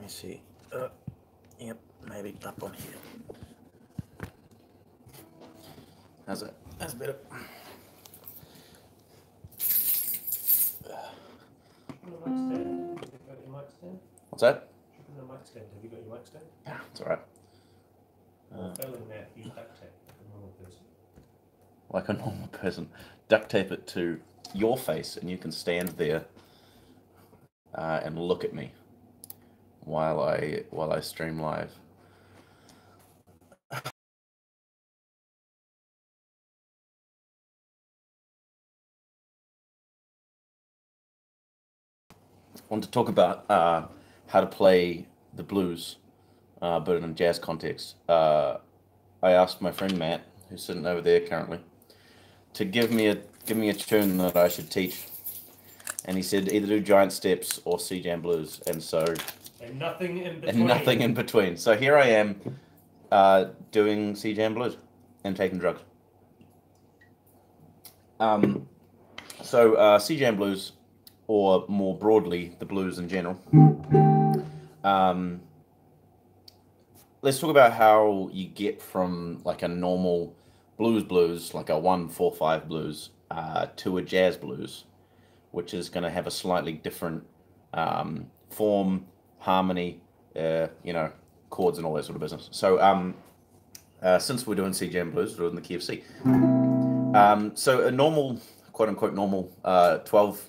see. Yep, maybe up on here. How's that? That's better. What's that? Have you got your mic stand? Yeah, it's alright. Failing that, use duct tape like a normal person. Like a normal person. Duct tape it to your face and you can stand there and look at me while I stream live. I want to talk about how to play the blues, but in a jazz context. I asked my friend Matt, who's sitting over there currently, to give me a tune that I should teach, and he said either do Giant Steps or C Jam Blues, and nothing in between. And nothing in between. So here I am, doing C Jam Blues and taking drugs. C Jam Blues, or more broadly, the blues in general. Let's talk about how you get from like a normal blues, like a 1-4-5 blues, to a jazz blues, which is going to have a slightly different form, harmony, chords and all that sort of business. So since we're doing C Jam Blues, we're doing the key of C. So a normal, quote unquote normal 12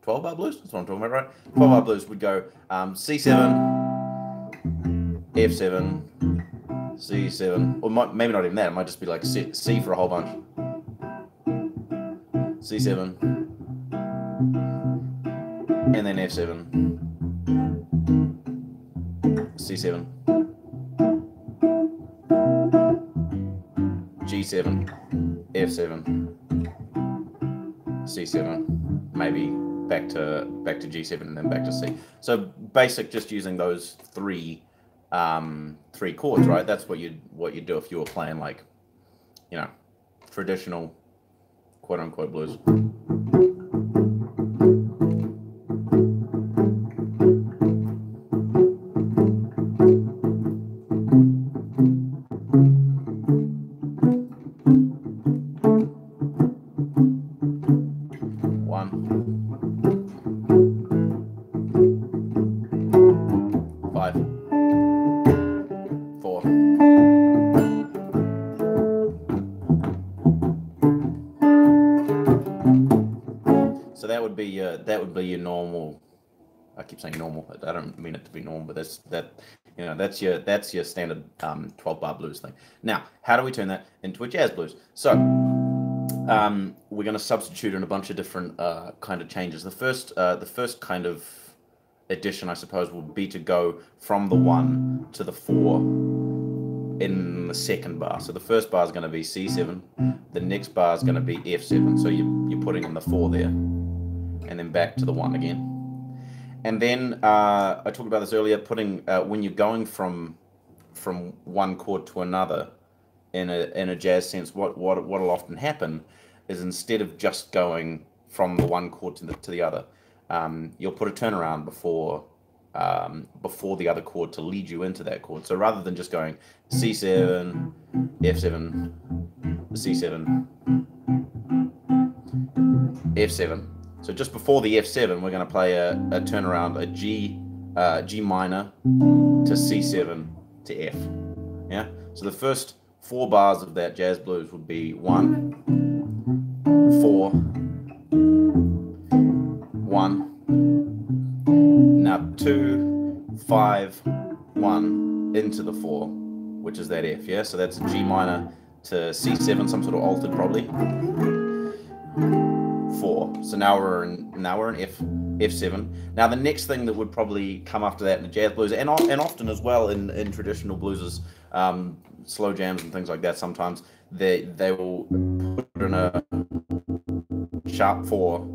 bar blues, that's what I'm talking about, right? 12 bar blues would go C7, F7, C7, or maybe not even that, it might just be like C for a whole bunch. C7, and then F7, C7, G7, F7, C7, maybe back to G7 and then back to C. So basic, just using those three chords, right? That's what you do if you were playing like, traditional quote unquote blues. That would be your normal. I keep saying normal. I don't mean it to be normal, but that's your standard 12 bar blues thing. Now, how do we turn that into a jazz blues? So we're going to substitute in a bunch of different kind of changes. The first kind of addition, I suppose, would be to go from the 1 to the 4 in the second bar. So the first bar is going to be C7. The next bar is going to be F7. So you're putting in the 4 there, and then back to the 1 again. And then I talked about this earlier, putting when you're going from one chord to another in a jazz sense, what'll often happen is instead of just going from the one chord to the other, you'll put a turnaround before the other chord to lead you into that chord. So rather than just going C7, F7, C7, F7. So just before the F7, we're going to play a turnaround, a G minor to C7 to F. Yeah. So the first 4 bars of that jazz blues would be 1, 4, 1. Now 2, 5, 1 into the 4, which is that F. Yeah. So that's a G minor to C7, some sort of altered probably. 4. So now we're in F7. Now the next thing that would probably come after that in the jazz blues, and often as well in traditional blueses, slow jams and things like that, sometimes they will put in a sharp 4.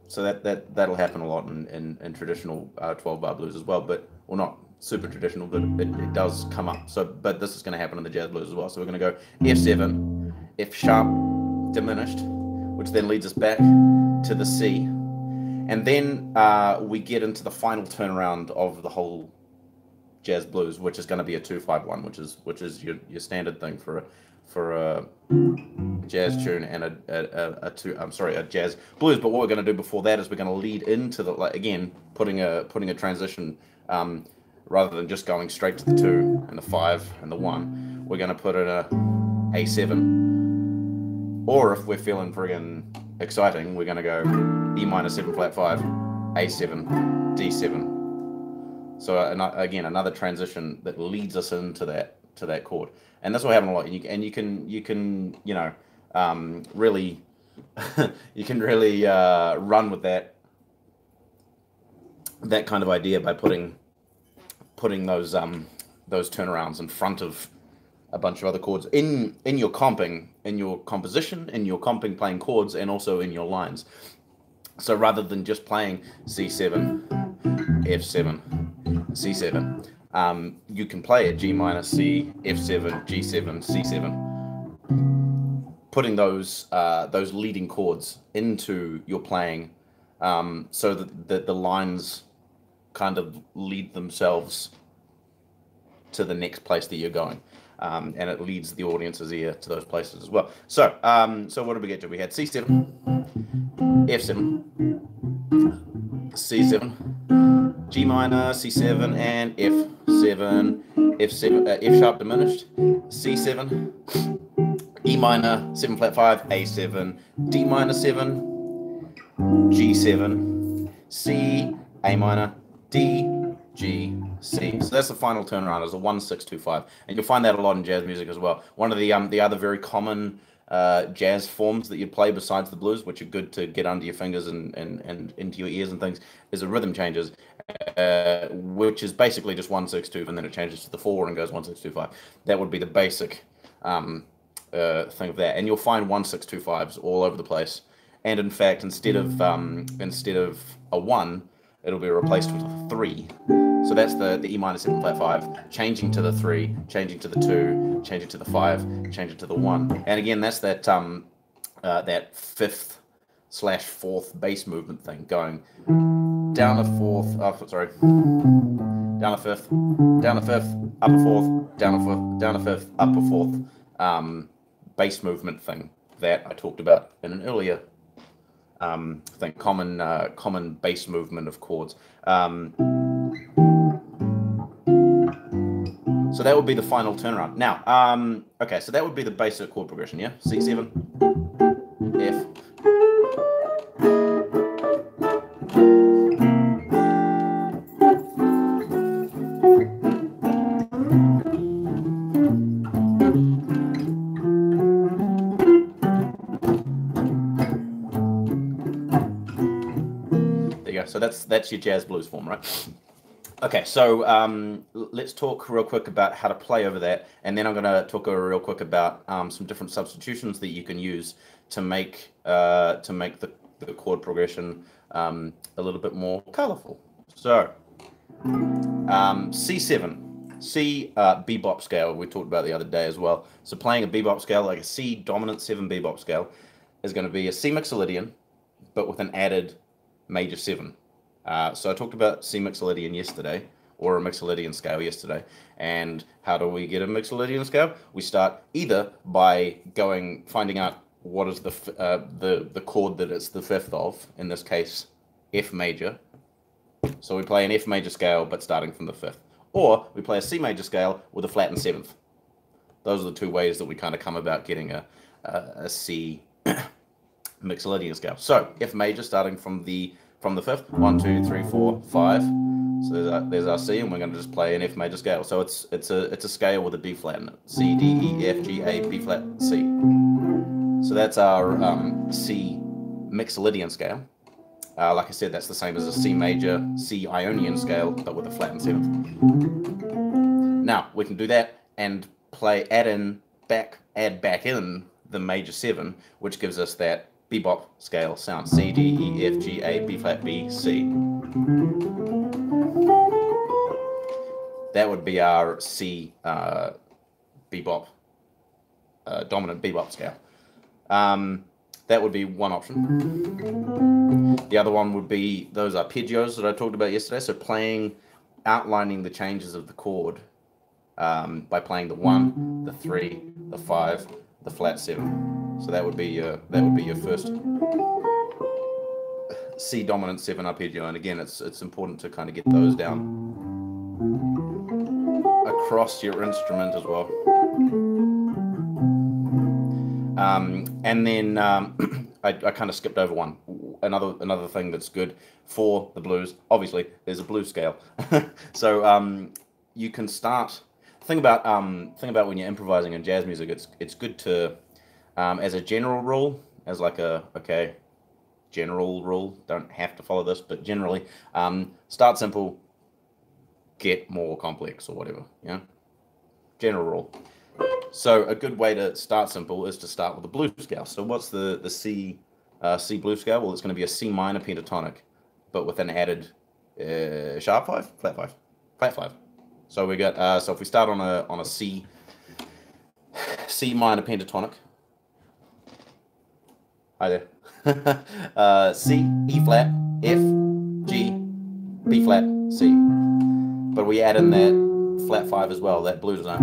So that'll happen a lot in traditional 12 bar blues as well, but well, not super traditional, but it does come up. So but this is going to happen in the jazz blues as well. So we're going to go F7, F sharp diminished, which then leads us back to the C. And then we get into the final turnaround of the whole jazz blues, which is going to be a 2-5-1, which is your standard thing for a jazz tune and a jazz blues. But what we're going to do before that is we're going to lead into the, like, again, putting a transition, rather than just going straight to the 2 and the 5 and the 1. We're going to put in a A7, or if we're feeling friggin' exciting, we're going to go E minor 7 flat 5, A7, D7. So again, another transition that leads us into that chord, and that's what happened a lot. And you can really you can really run with that kind of idea by putting those turnarounds in front of a bunch of other chords in your comping, in your composition, in your comping, playing chords, and also in your lines. So rather than just playing C7, F7, C7, you can play a G minor, C, F7, G7, C7, putting those leading chords into your playing, so that the lines kind of lead themselves to the next place that you're going, and it leads the audience's ear to those places as well. So what did we get to? We had C7, F7, C7, G minor, C7, and F7, F sharp diminished, C7, E minor, 7 flat 5, A7, D minor 7, G7, C, A minor, D, G, C. So that's the final turnaround, is a 1-6-2-5, and you'll find that a lot in jazz music as well. One of the other very common jazz forms that you play besides the blues, which are good to get under your fingers and into your ears and things, is a rhythm changes, which is basically just 1-6-2, and then it changes to the 4 and goes 1-6-2-5. That would be the basic thing of that, and you'll find 1-6-2-5s all over the place. And in fact, instead of a 1, it'll be replaced with a 3. So that's the E minor 7 flat 5, changing to the 3, changing to the 2, changing to the 5, changing to the 1. And again, that's that that 5th/4th bass movement thing, going down a 4th, down a 5th, down a 5th, up a 4th, down a 4th, down a 5th, up a 4th, bass movement thing that I talked about in an earlier thing, common bass movement of chords. So that would be the final turnaround. Now, okay, so that would be the basic chord progression, yeah? C7, F. There you go. So that's your jazz blues form, right? Okay, so let's talk real quick about how to play over that, and then I'm going to talk real quick about some different substitutions that you can use to make the chord progression a little bit more colorful. So C7, C Bebop Scale, we talked about the other day as well. So playing a Bebop scale, like a C dominant 7 Bebop scale, is going to be a C mixolydian, but with an added major 7. So I talked about C mixolydian yesterday, or a mixolydian scale yesterday. And how do we get a mixolydian scale? We start either by finding out what is the chord that it's the 5th of, in this case, F major. So we play an F major scale, but starting from the 5th. Or we play a C major scale with a flattened 7th. Those are the two ways that we kind of come about getting a C mixolydian scale. So F major starting from the 5th, 1, 2, 3, 4, 5. So there's our C, and we're going to just play an F major scale. So it's a scale with a B flat in it. C, D, E, F, G, A, B flat, C. So that's our C mixolydian scale. Like I said, that's the same as a C major, C Ionian scale, but with a flattened 7th. Now we can do that and add back in the major 7, which gives us that bebop scale sound. C, D, E, F, G, A, B flat, B, C. That would be our C bebop, dominant bebop scale. that would be one option. The other one would be those arpeggios that I talked about yesterday. So outlining the changes of the chord by playing the 1, the 3, the 5, the flat 7. So that would be your first C dominant 7 arpeggio. And again, it's important to kind of get those down across your instrument as well. And then I kind of skipped over one. Another thing that's good for the blues, obviously, there's a blues scale. So you can start. Thing about when you're improvising in jazz music, it's good to, as a general rule, as like general rule, don't have to follow this, but generally, start simple, get more complex or whatever. Yeah, general rule. So a good way to start simple is to start with the blues scale. So what's the C blues scale? Well, it's going to be a C minor pentatonic, but with an added sharp 5, flat 5, flat 5. So we got so if we start on a C minor pentatonic. Hi there. C, E flat, F, G, B flat, C. But we add in that flat 5 as well, that blues note.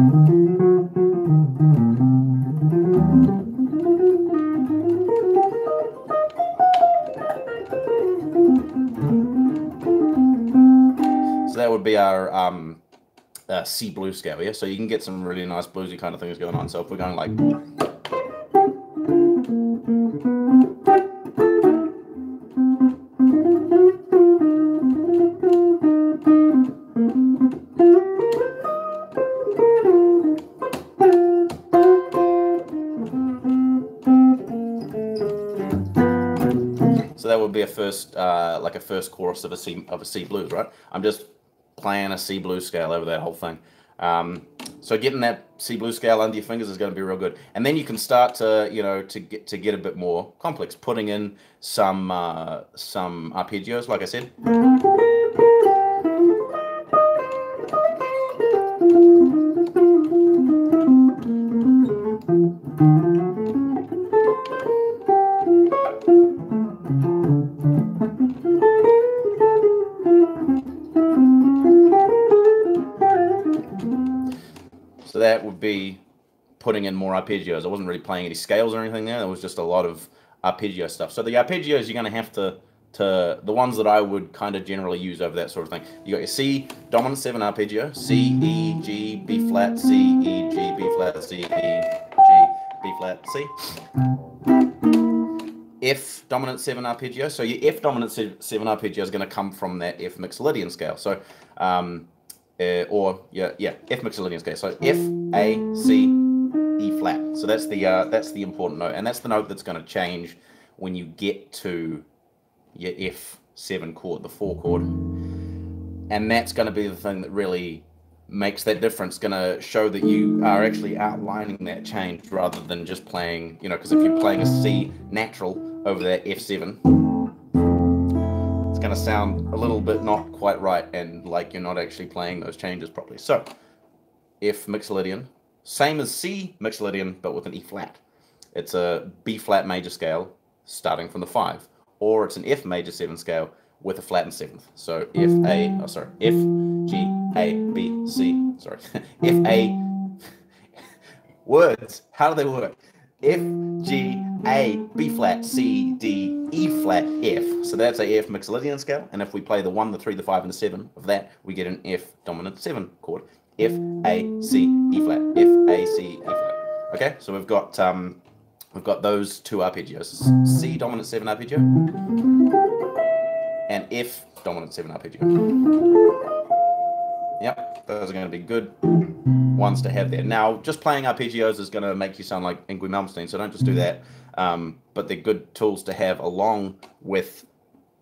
So that would be our C blues scale, yeah? So you can get some really nice bluesy kind of things going on. So if we're going like... So that would be a first, like a first chorus of a C blues, right? I'm just playing a C blues scale over that whole thing. So getting that C blues scale under your fingers is going to be real good, and then you can start to, to get a bit more complex, putting in some arpeggios, like I said. So that would be putting in more arpeggios. I wasn't really playing any scales or anything there. There was just a lot of arpeggio stuff. So the arpeggios, you're going to have to the ones that I would kind of generally use over that sort of thing. You got your C dominant 7 arpeggio, C, E, G, B flat, C, E, G, B flat, C, E, G, B flat, C. F dominant 7 arpeggio. So your F dominant 7 arpeggio is going to come from that F Mixolydian scale. So F Mixolydian scale. So F, A, C, E flat. So that's the important note, and that's the note that's going to change when you get to your F7 chord, the 4 chord, and that's going to be the thing that really makes that difference. Going to show that you are actually outlining that change rather than just playing, because if you're playing a C natural over that F7, it's going to sound a little bit not quite right, and like you're not actually playing those changes properly. So F Mixolydian, same as C Mixolydian, but with an E flat. It's a B flat major scale starting from the 5, or it's an F major 7 scale with a flattened 7th. So F, G, A, B, C, F, A, words, how do they work? F, G, A, B flat, C, D, E flat, F. So that's a F Mixolydian scale, and if we play the 1, the 3, the 5, and the 7 of that, we get an F dominant 7 chord. F, A, C, E flat, F, A, C, E flat. Okay, so we've got those two arpeggios, C dominant 7 arpeggio and F dominant 7 arpeggio. Yep, those are going to be good ones to have there. Now, just playing arpeggios is going to make you sound like Yngwie Malmsteen, so don't just do that. But they're good tools to have along with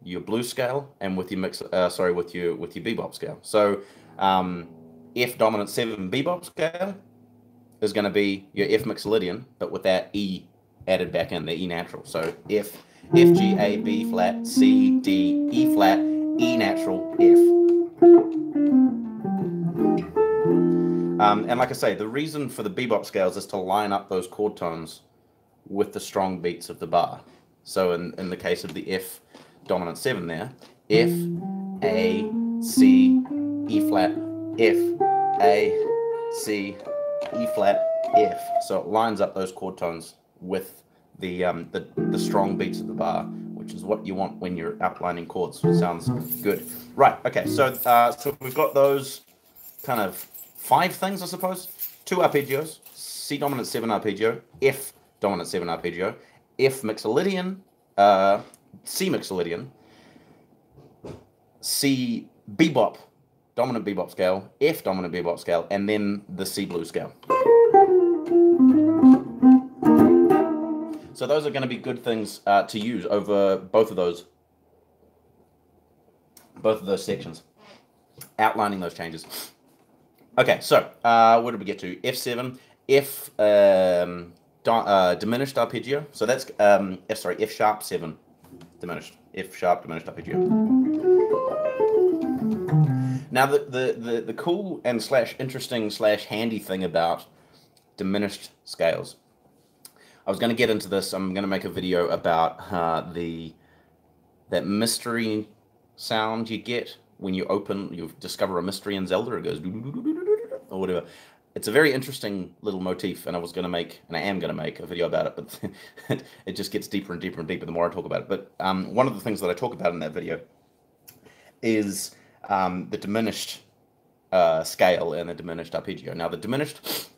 your blues scale and with your with your bebop scale. So F dominant 7 bebop scale is going to be your F Mixolydian, but with that E added back in, the E natural. So F, G, A, B flat, C, D, E flat, E natural, F. And like I say, the reason for the bebop scales is to line up those chord tones with the strong beats of the bar. So in the case of the F dominant 7 there, F, A, C, E flat, F, A, C, E flat, F. So it lines up those chord tones with the strong beats of the bar, which is what you want when you're outlining chords. Sounds good. Right, okay, so we've got those kind of 5 things, I suppose. 2 arpeggios, C dominant 7 arpeggio, F dominant 7 arpeggio, F mixolydian, C mixolydian, C bebop, dominant bebop scale, F dominant bebop scale, and then the C blues scale. So those are going to be good things to use over both of those sections, outlining those changes. Okay, so what did we get to? F7, F diminished arpeggio. So that's F sharp 7 diminished. F sharp diminished arpeggio. Now the cool and / interesting / handy thing about diminished scales. I was going to get into this. I'm going to make a video about that mystery sound you get when you discover a mystery in Zelda. It goes or whatever. It's a very interesting little motif, and I was going to make, and I am going to make a video about it, but it just gets deeper and deeper and deeper the more I talk about it. But one of the things that I talk about in that video is the diminished scale and the diminished arpeggio. Now, the diminished,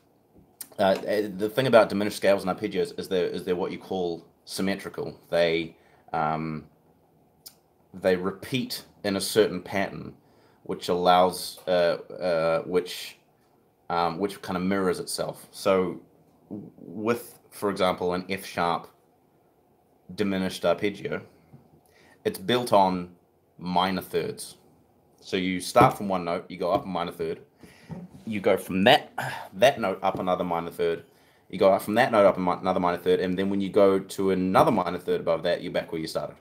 the thing about diminished scales and arpeggios is they're what you call symmetrical. They repeat in a certain pattern, which allows which kind of mirrors itself. So with, for example, an F sharp diminished arpeggio, it's built on minor thirds. So you start from one note, you go up a minor third, you go from that note up another minor third, you go up from that note up another minor third, and then when you go to another minor third above that, you're back where you started.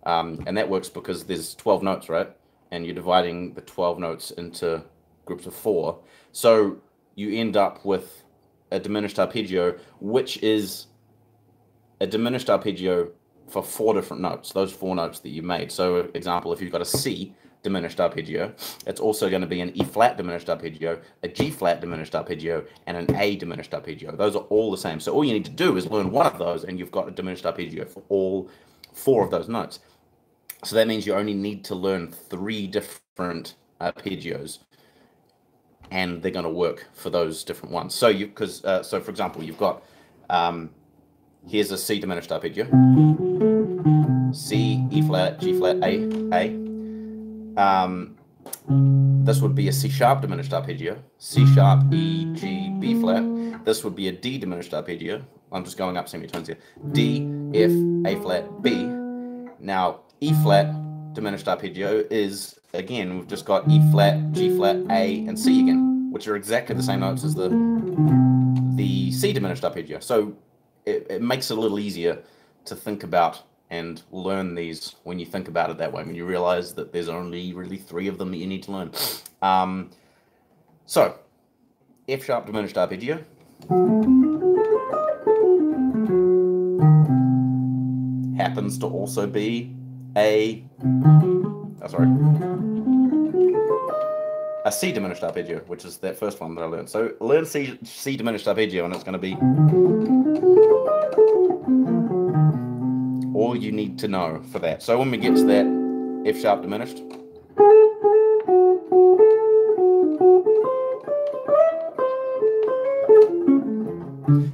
And that works because there's 12 notes, right? And you're dividing the 12 notes into groups of 4. So you end up with a diminished arpeggio, which is a diminished arpeggio for 4 different notes, those 4 notes that you made. So, example, if you've got a C diminished arpeggio, it's also going to be an E flat diminished arpeggio, a G flat diminished arpeggio, and an A diminished arpeggio. Those are all the same. So all you need to do is learn one of those, and you've got a diminished arpeggio for all 4 of those notes. So that means you only need to learn 3 different arpeggios, and they're going to work for those different ones. So so for example, you've got here's a C diminished arpeggio, C, E flat, G flat, A. This would be a C sharp diminished arpeggio, C sharp, E, G, B flat. This would be a D diminished arpeggio. I'm just going up semitones here. D, F, A flat, B. Now E flat diminished arpeggio is, again, we've just got E flat, G flat, A, and C again, which are exactly the same notes as the C diminished arpeggio. So it makes it a little easier to think about and learn these when you think about it that way, when you realize that there's only really 3 of them that you need to learn. So F sharp diminished arpeggio. Happens to also be a C diminished arpeggio, which is that first one that I learned. So learn C diminished arpeggio, and it's going to be all you need to know for that. So when we get to that F sharp diminished,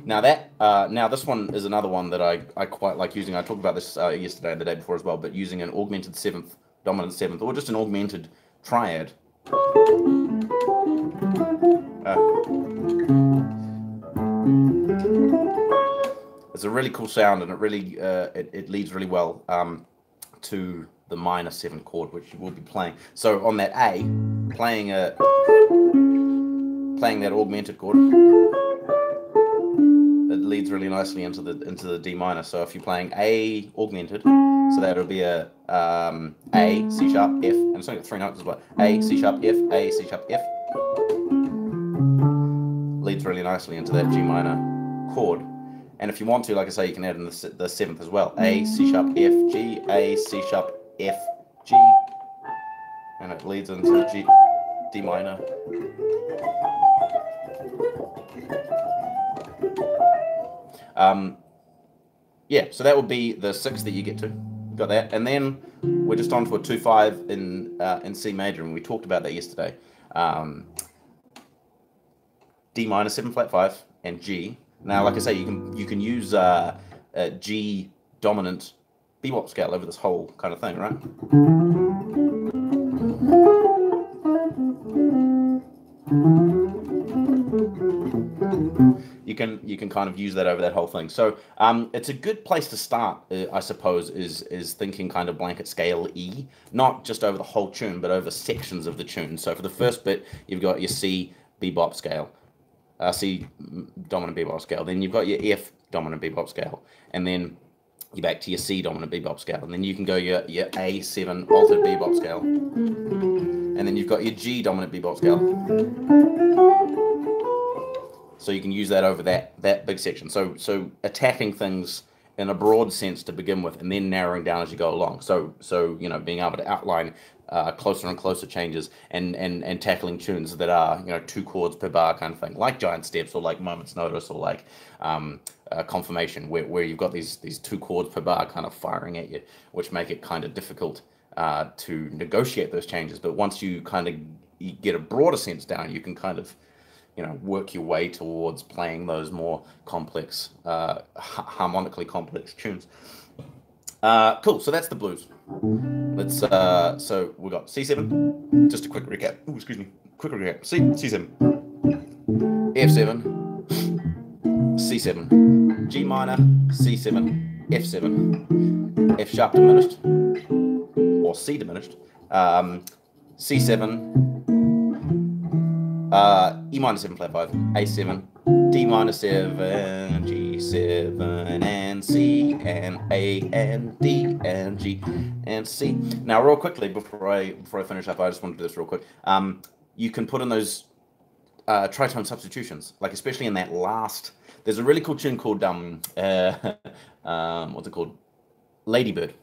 now this one is another one that I quite like using. I talked about this yesterday and the day before as well, but using an augmented 7th, dominant 7th, or just an augmented triad. It's a really cool sound, and it really it leads really well to the minor 7 chord, which you will be playing. So on that A, playing that augmented chord, it leads really nicely into the D minor. So if you're playing A augmented, so that'll be a A, C sharp, F, and it's only got 3 notes as well. A, C sharp, F, A, C sharp, F. Leads really nicely into that G minor chord. And if you want to, like I say, you can add in the seventh as well. A, C sharp, F, G, A, C sharp, F, G, and it leads into G, D minor. Yeah, so that would be the 6th that you get to. Got that, and then we're just on to a 2/5 in C major, and we talked about that yesterday. D minor 7 flat 5 and G. Now, like I say, you can use G dominant bebop scale over this whole kind of thing, right? You can kind of use that over that whole thing. So it's a good place to start, I suppose, is thinking kind of blanket scale E, not just over the whole tune, but over sections of the tune. So for the first bit, you've got your C bebop scale, C dominant bebop scale. Then you've got your F dominant bebop scale, and then you're back to your C dominant bebop scale, and then you can go your A7 altered bebop scale, and then you've got your G dominant bebop scale. So you can use that over that big section. So attacking things in a broad sense to begin with, and then narrowing down as you go along. So you know, being able to outline closer and closer changes, and tackling tunes that are, you know, 2 chords per bar kind of thing, like Giant Steps or like Moment's Notice or like Confirmation, where you've got these 2 chords per bar kind of firing at you, which make it kind of difficult to negotiate those changes. But once you kind of get a broader sense down, you can kind of, you know, work your way towards playing those more complex, harmonically complex tunes. Cool. So that's the blues. Let's. So we got C7. Just a quick recap. Ooh, excuse me. Quick recap. C7, F7, C7, G minor, C7, F7, F sharp diminished, or C diminished, C7. E minor 7 flat 5, A7, D minor 7, G7, and C, and A, and D, and G, and C. Now, real quickly, before I finish up, I just want to do this real quick. You can put in those tritone substitutions, like especially in that last. There's a really cool tune called what's it called? Ladybird.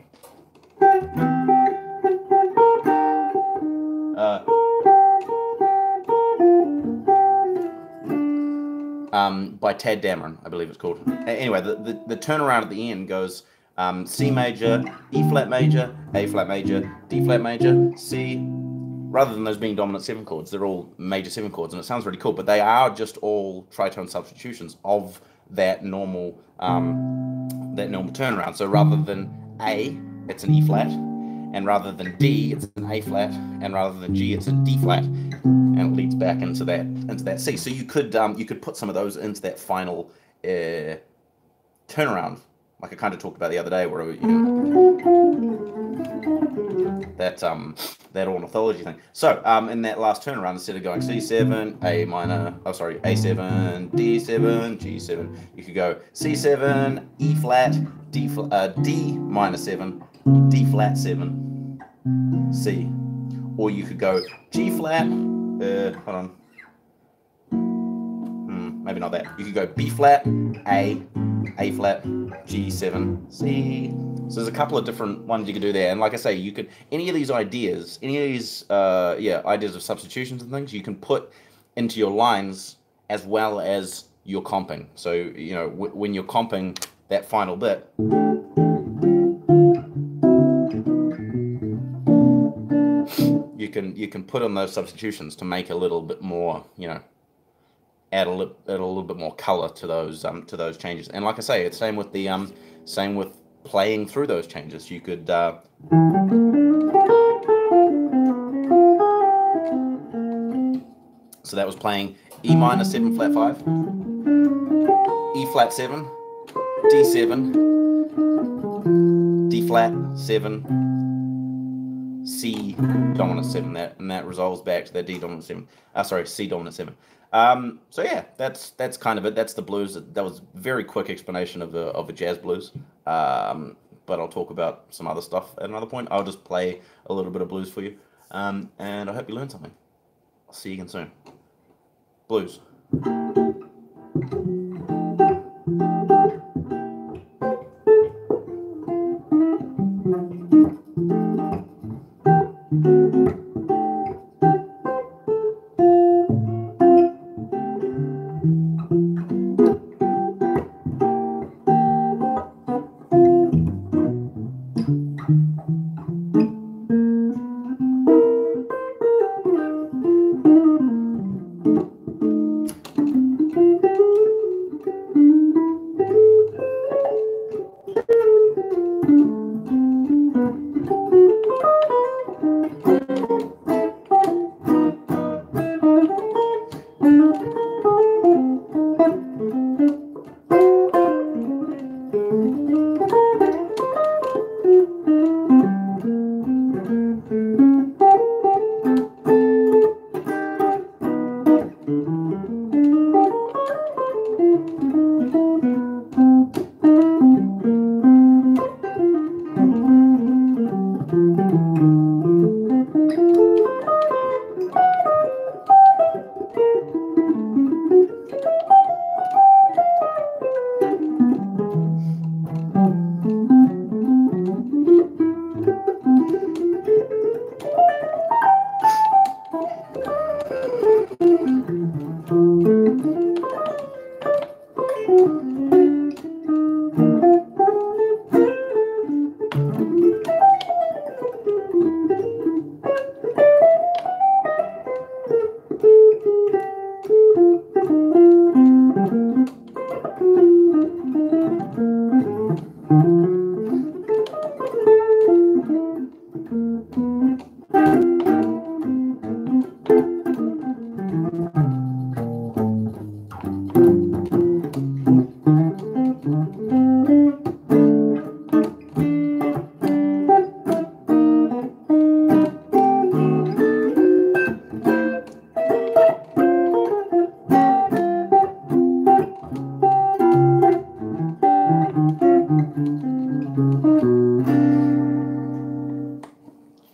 By Tad Dameron, I believe it's called. Anyway, the turnaround at the end goes C major, E flat major, A flat major, D flat major, C. Rather than those being dominant 7 chords, they're all major 7 chords, and it sounds really cool. But they are just all tritone substitutions of that normal turnaround. So rather than A, it's an E flat, and rather than D, it's an A flat, and rather than G, it's a D flat, and it leads back into that C. So you could put some of those into that final turnaround, like I kind of talked about the other day, where that ornithology thing. So in that last turnaround, instead of going C7, A minor, A7, D7, G7, you could go C7, E flat, D minor 7, D flat 7, C, or you could go G flat. Hold on. Maybe not that. You could go B flat, A flat, G7, C. So there's a couple of different ones you could do there. And like I say, you could, any of these ideas of substitutions and things, you can put into your lines as well as your comping. So, you know, when you're comping that final bit, you can put on those substitutions to make a little bit more, you know, add a little bit more color to those changes. And like I say, it's same with playing through those changes. You could so that was playing E minor 7 flat 5, E flat 7, D7, D flat 7, C dominant 7, and that resolves back to that D dominant 7. C dominant 7. So yeah, that's kind of it. That's the blues. That was a very quick explanation of a jazz blues. But I'll talk about some other stuff at another point. I'll just play a little bit of blues for you, and I hope you learned something. I'll see you again soon. Blues.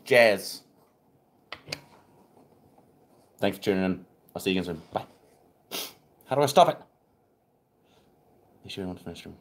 jazz. Thanks for tuning in. I'll see you again soon. Bye. How do I stop it? You sure you want to finish stream?